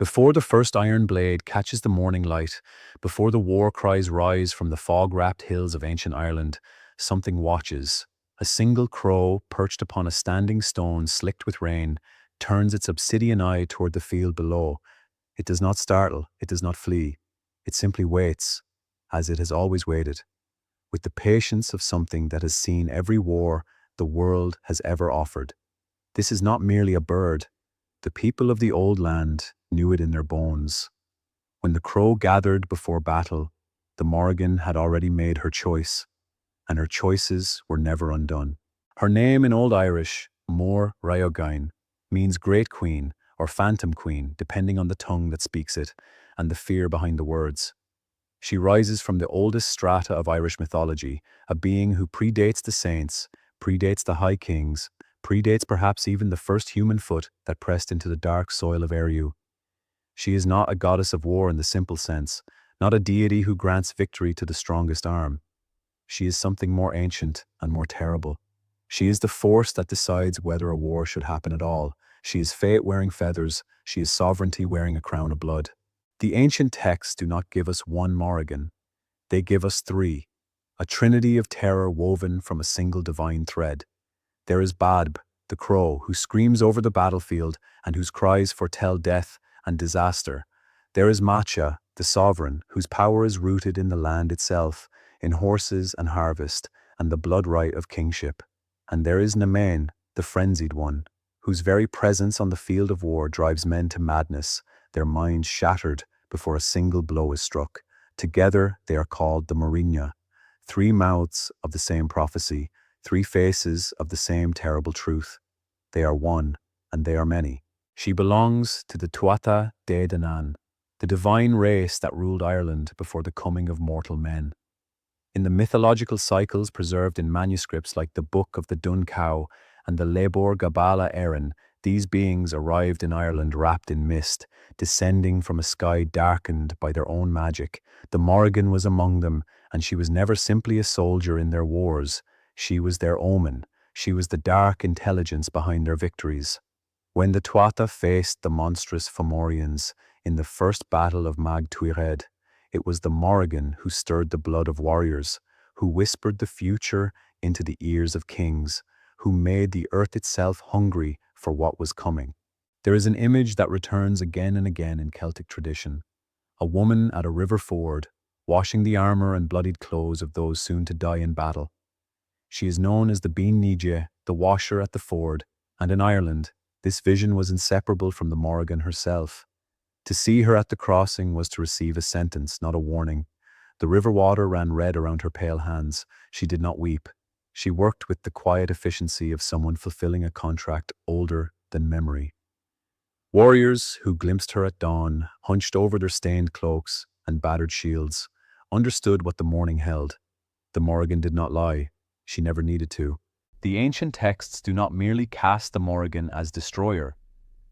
Before the first iron blade catches the morning light, before the war cries rise from the fog-wrapped hills of ancient Ireland, something watches. A single crow, perched upon a standing stone slicked with rain, turns its obsidian eye toward the field below. It does not startle, it does not flee. It simply waits, as it has always waited, with the patience of something that has seen every war the world has ever offered. This is not merely a bird. The people of the old land knew it in their bones. When the crow gathered before battle, the Morrigan had already made her choice, and her choices were never undone. Her name in Old Irish, Morrigan, means Great Queen or Phantom Queen, depending on the tongue that speaks it and the fear behind the words. She rises from the oldest strata of Irish mythology, a being who predates the saints, predates the high kings, predates perhaps even the first human foot that pressed into the dark soil of Eriu. She is not a goddess of war in the simple sense, not a deity who grants victory to the strongest arm. She is something more ancient and more terrible. She is the force that decides whether a war should happen at all. She is fate wearing feathers. She is sovereignty wearing a crown of blood. The ancient texts do not give us one Morrigan. They give us three, a trinity of terror woven from a single divine thread. There is Badb, the crow, who screams over the battlefield and whose cries foretell death and disaster. There is Macha, the sovereign, whose power is rooted in the land itself, in horses and harvest, and the blood right of kingship. And there is Nemain, the frenzied one, whose very presence on the field of war drives men to madness, their minds shattered before a single blow is struck. Together they are called the Morrigan, three mouths of the same prophecy, three faces of the same terrible truth. They are one, and they are many. She belongs to the Tuatha De Danann, the divine race that ruled Ireland before the coming of mortal men. In the mythological cycles preserved in manuscripts like the Book of the Dun Cow and the Lebor Gabala Erin, these beings arrived in Ireland wrapped in mist, descending from a sky darkened by their own magic. The Morrigan was among them, and she was never simply a soldier in their wars. She was their omen. She was the dark intelligence behind their victories. When the Tuatha faced the monstrous Fomorians in the first battle of Mag Tuired, it was the Morrigan who stirred the blood of warriors, who whispered the future into the ears of kings, who made the earth itself hungry for what was coming. There is an image that returns again and again in Celtic tradition. A woman at a river ford, washing the armor and bloodied clothes of those soon to die in battle. She is known as the Bean Nidje, the washer at the ford, and in Ireland, this vision was inseparable from the Morrigan herself. To see her at the crossing was to receive a sentence, not a warning. The river water ran red around her pale hands. She did not weep. She worked with the quiet efficiency of someone fulfilling a contract older than memory. Warriors who glimpsed her at dawn, hunched over their stained cloaks and battered shields, understood what the morning held. The Morrigan did not lie. She never needed to. The ancient texts do not merely cast the Morrigan as destroyer.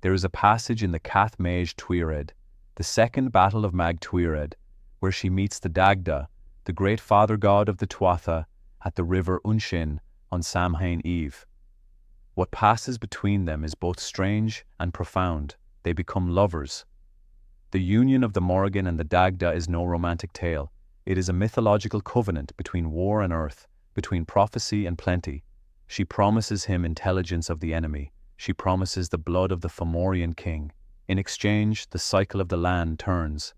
There is a passage in the Cath Maige Tuired, the second battle of Mag Tuired, where she meets the Dagda, the great father god of the Tuatha, at the river Unshin on Samhain Eve. What passes between them is both strange and profound. They become lovers. The union of the Morrigan and the Dagda is no romantic tale. It is a mythological covenant between war and earth, between prophecy and plenty. She promises him intelligence of the enemy. She promises the blood of the Fomorian king. In exchange, the cycle of the land turns.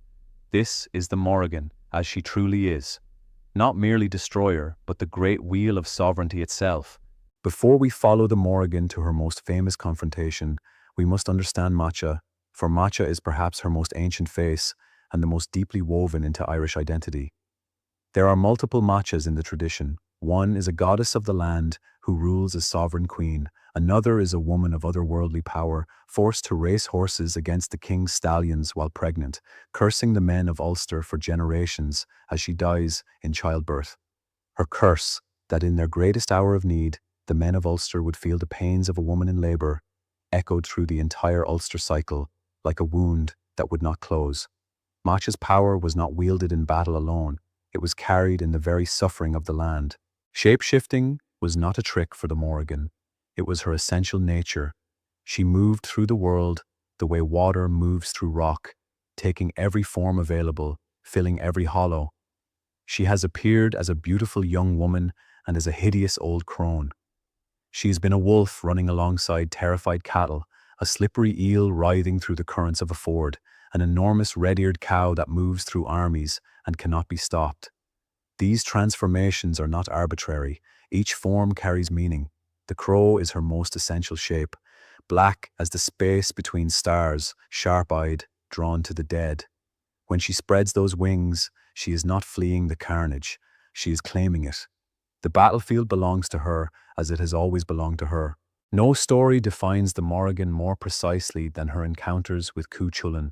This is the Morrigan, as she truly is. Not merely destroyer, but the great wheel of sovereignty itself. Before we follow the Morrigan to her most famous confrontation, we must understand Macha, for Macha is perhaps her most ancient face and the most deeply woven into Irish identity. There are multiple Machas in the tradition. One is a goddess of the land who rules as sovereign queen. Another is a woman of otherworldly power, forced to race horses against the king's stallions while pregnant, cursing the men of Ulster for generations as she dies in childbirth. Her curse, that in their greatest hour of need, the men of Ulster would feel the pains of a woman in labour, echoed through the entire Ulster cycle like a wound that would not close. Macha's power was not wielded in battle alone. It was carried in the very suffering of the land. Shape-shifting was not a trick for the Morrigan. It was her essential nature. She moved through the world, the way water moves through rock, taking every form available, filling every hollow. She has appeared as a beautiful young woman and as a hideous old crone. She has been a wolf running alongside terrified cattle, a slippery eel writhing through the currents of a ford, an enormous red-eared cow that moves through armies and cannot be stopped. These transformations are not arbitrary. Each form carries meaning. The crow is her most essential shape, black as the space between stars, sharp-eyed, drawn to the dead. When she spreads those wings, she is not fleeing the carnage, she is claiming it. The battlefield belongs to her, as it has always belonged to her. No story defines the Morrigan more precisely than her encounters with Chulainn,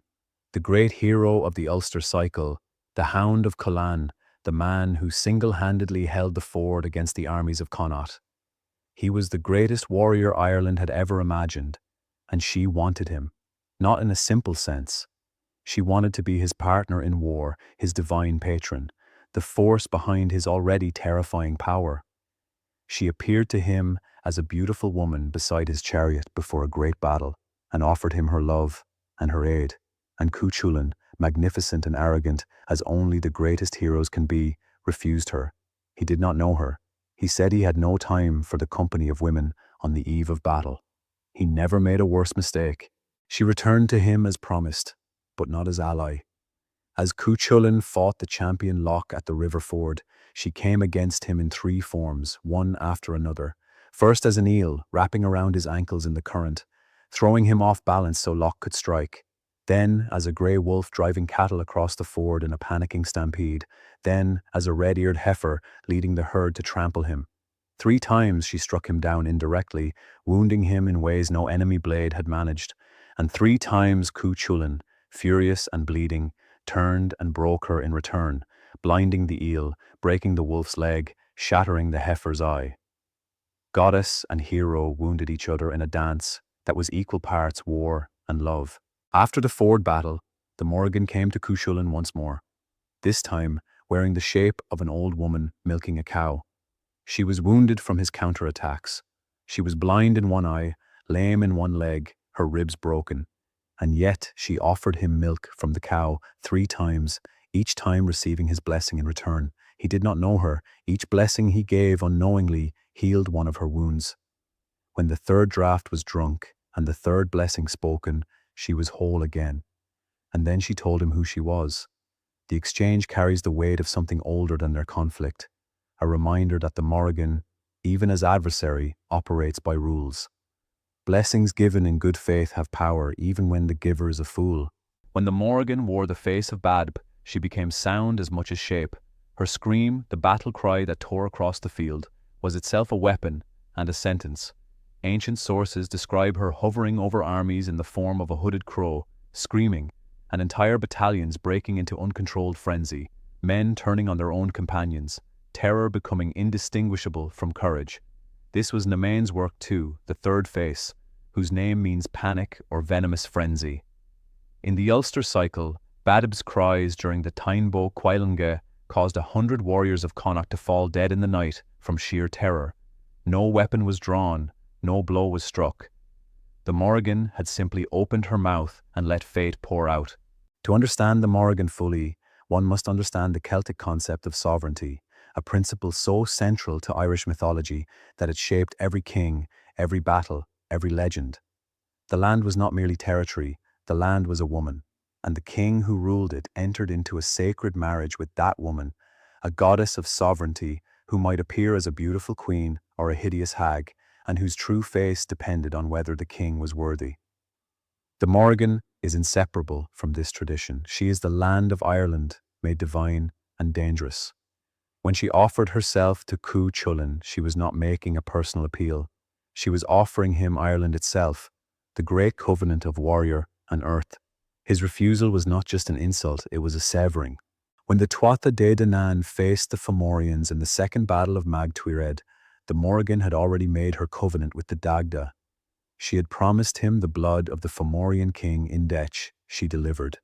the great hero of the Ulster cycle, the Hound of Chulainn, the man who single-handedly held the ford against the armies of Connaught. He was the greatest warrior Ireland had ever imagined, and she wanted him, not in a simple sense. She wanted to be his partner in war, his divine patron, the force behind his already terrifying power. She appeared to him as a beautiful woman beside his chariot before a great battle, and offered him her love and her aid. And Chulainn, magnificent and arrogant as only the greatest heroes can be, refused her. He did not know her. He said he had no time for the company of women on the eve of battle. He never made a worse mistake. She returned to him as promised, but not as ally. As Chulainn fought the champion Loch at the river ford, she came against him in three forms, one after another. First as an eel, wrapping around his ankles in the current, throwing him off balance so Loch could strike. Then as a grey wolf driving cattle across the ford in a panicking stampede. Then as a red-eared heifer leading the herd to trample him. 3 times she struck him down indirectly, wounding him in ways no enemy blade had managed. And 3 times Chulainn, furious and bleeding, turned and broke her in return, blinding the eel, breaking the wolf's leg, shattering the heifer's eye. Goddess and hero wounded each other in a dance that was equal parts war and love. After the ford battle, the Morrigan came to Chulainn once more, this time wearing the shape of an old woman milking a cow. She was wounded from his counterattacks. She was blind in one eye, lame in one leg, her ribs broken. And yet she offered him milk from the cow 3 times, each time receiving his blessing in return. He did not know her. Each blessing he gave unknowingly healed one of her wounds. When the 3rd draught was drunk and the 3rd blessing spoken, she was whole again. And then she told him who she was. The exchange carries the weight of something older than their conflict, a reminder that the Morrigan, even as adversary, operates by rules. Blessings given in good faith have power even when the giver is a fool. When the Morrigan wore the face of Badb, she became sound as much as shape. Her scream, the battle cry that tore across the field, was itself a weapon and a sentence. Ancient sources describe her hovering over armies in the form of a hooded crow, screaming, and entire battalions breaking into uncontrolled frenzy, men turning on their own companions, terror becoming indistinguishable from courage. This was Nemain's work too, the 3rd face, whose name means panic or venomous frenzy. In the Ulster cycle, Badb's cries during the Tainbo Quailinge caused 100 warriors of Connacht to fall dead in the night from sheer terror. No weapon was drawn, no blow was struck. The Morrigan had simply opened her mouth and let fate pour out. To understand the Morrigan fully, one must understand the Celtic concept of sovereignty, a principle so central to Irish mythology that it shaped every king, every battle, every legend. The land was not merely territory, the land was a woman, and the king who ruled it entered into a sacred marriage with that woman, a goddess of sovereignty who might appear as a beautiful queen or a hideous hag, and whose true face depended on whether the king was worthy. The Morrigan is inseparable from this tradition. She is the land of Ireland, made divine and dangerous. When she offered herself to Chulainn, she was not making a personal appeal. She was offering him Ireland itself, the great covenant of warrior and earth. His refusal was not just an insult, it was a severing. When the Tuatha De Danann faced the Fomorians in the 2nd Battle of Mag Tuired, the Morrigan had already made her covenant with the Dagda. She had promised him the blood of the Fomorian king Indech. She delivered.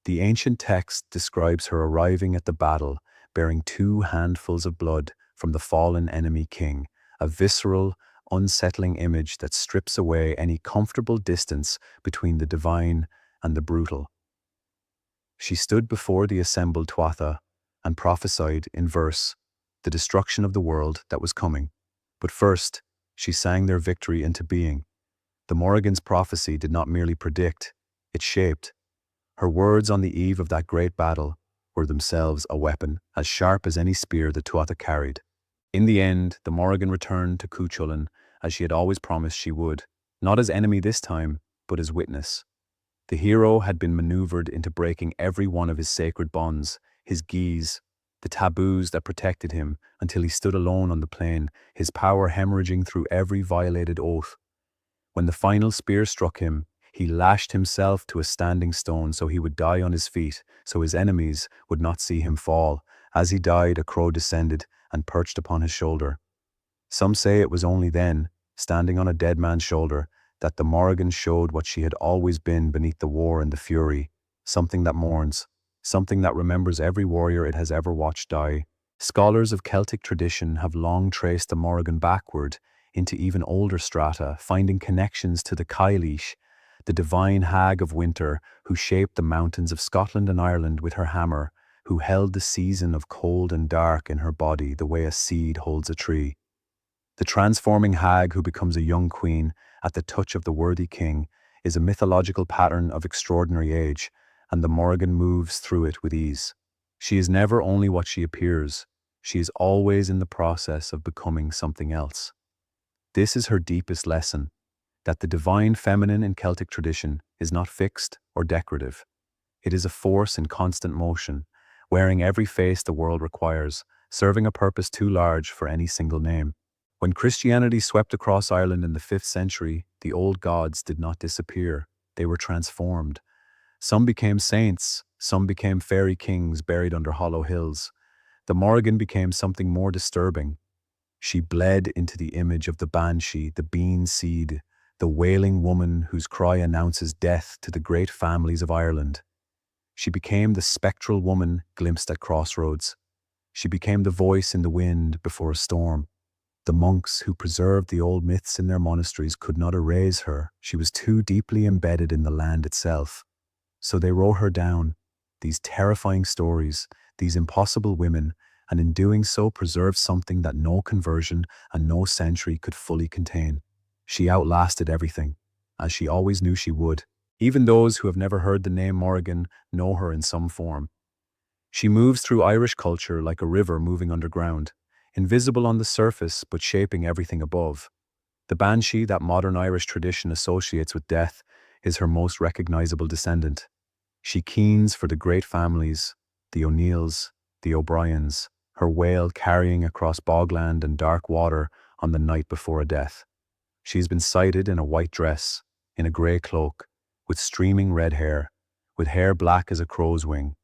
The ancient text describes her arriving at the battle, bearing 2 handfuls of blood from the fallen enemy king, a visceral, unsettling image that strips away any comfortable distance between the divine and the brutal. She stood before the assembled Tuatha and prophesied in verse the destruction of the world that was coming. But first, she sang their victory into being. The Morrigan's prophecy did not merely predict, it shaped. Her words on the eve of that great battle were themselves a weapon as sharp as any spear the Tuatha carried. In the end, the Morrigan returned to Chulainn as she had always promised she would, not as enemy this time, but as witness. The hero had been maneuvered into breaking every one of his sacred bonds, his geese, the taboos that protected him until he stood alone on the plain, his power hemorrhaging through every violated oath. When the final spear struck him, he lashed himself to a standing stone so he would die on his feet, so his enemies would not see him fall. As he died, a crow descended and perched upon his shoulder. Some say it was only then, standing on a dead man's shoulder, that the Morrigan showed what she had always been beneath the war and the fury, something that mourns, something that remembers every warrior it has ever watched die. Scholars of Celtic tradition have long traced the Morrigan backward into even older strata, finding connections to the Cailleach, the divine hag of winter who shaped the mountains of Scotland and Ireland with her hammer, who held the season of cold and dark in her body the way a seed holds a tree. The transforming hag who becomes a young queen at the touch of the worthy king is a mythological pattern of extraordinary age, and the Morrigan moves through it with ease. She is never only what she appears, she is always in the process of becoming something else. This is her deepest lesson, that the divine feminine in Celtic tradition is not fixed or decorative. It is a force in constant motion, wearing every face the world requires, serving a purpose too large for any single name. When Christianity swept across Ireland in the 5th century, the old gods did not disappear, they were transformed. Some became saints, some became fairy kings buried under hollow hills. The Morrigan became something more disturbing. She bled into the image of the banshee, the bean seed, the wailing woman whose cry announces death to the great families of Ireland. She became the spectral woman glimpsed at crossroads. She became the voice in the wind before a storm. The monks who preserved the old myths in their monasteries could not erase her. She was too deeply embedded in the land itself. So they wrote her down, these terrifying stories, these impossible women, and in doing so preserved something that no conversion and no century could fully contain. She outlasted everything, as she always knew she would. Even those who have never heard the name Morrigan know her in some form. She moves through Irish culture like a river moving underground, invisible on the surface but shaping everything above. The banshee that modern Irish tradition associates with death is her most recognizable descendant. She keens for the great families, the O'Neills, the O'Briens, her wail carrying across bogland and dark water on the night before a death. She has been sighted in a white dress, in a grey cloak, with streaming red hair, with hair black as a crow's wing.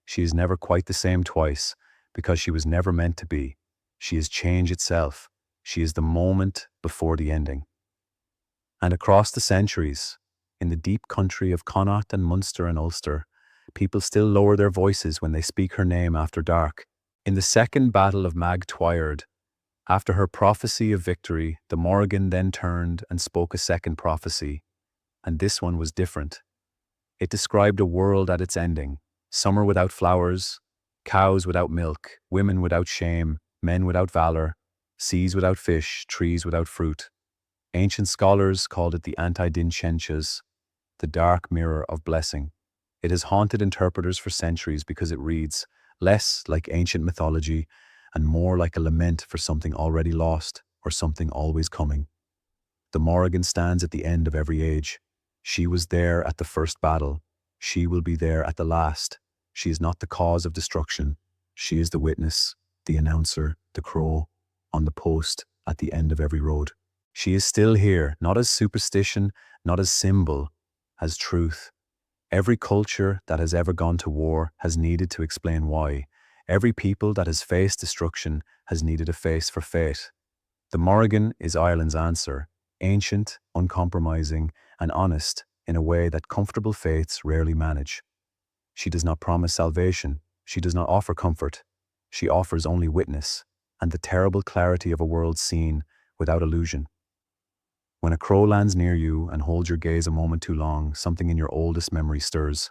She is never quite the same twice, because she was never meant to be. She is change itself. She is the moment before the ending. And across the centuries, in the deep country of Connaught and Munster and Ulster, people still lower their voices when they speak her name after dark. In the second battle of Mag Twyard, after her prophecy of victory, the Morrigan then turned and spoke a second prophecy, and this one was different. It described a world at its ending, summer without flowers, cows without milk, women without shame, men without valor, seas without fish, trees without fruit. Ancient scholars called it the Anti-Din-Shenchas, the dark mirror of blessing. It has haunted interpreters for centuries because it reads less like ancient mythology and more like a lament for something already lost or something always coming. The Morrigan stands at the end of every age. She was there at the first battle. She will be there at the last. She is not the cause of destruction. She is the witness, the announcer, the crow, on the post at the end of every road. She is still here, not as superstition, not as symbol, as truth. Every culture that has ever gone to war has needed to explain why. Every people that has faced destruction has needed a face for fate. The Morrigan is Ireland's answer, ancient, uncompromising, and honest in a way that comfortable faiths rarely manage. She does not promise salvation. She does not offer comfort. She offers only witness and the terrible clarity of a world seen without illusion. When a crow lands near you and holds your gaze a moment too long, something in your oldest memory stirs.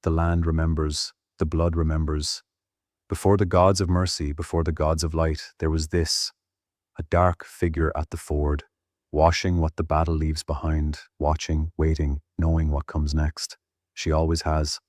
The land remembers, the blood remembers. Before the gods of mercy, before the gods of light, there was this, a dark figure at the ford, washing what the battle leaves behind, watching, waiting, knowing what comes next. She always has.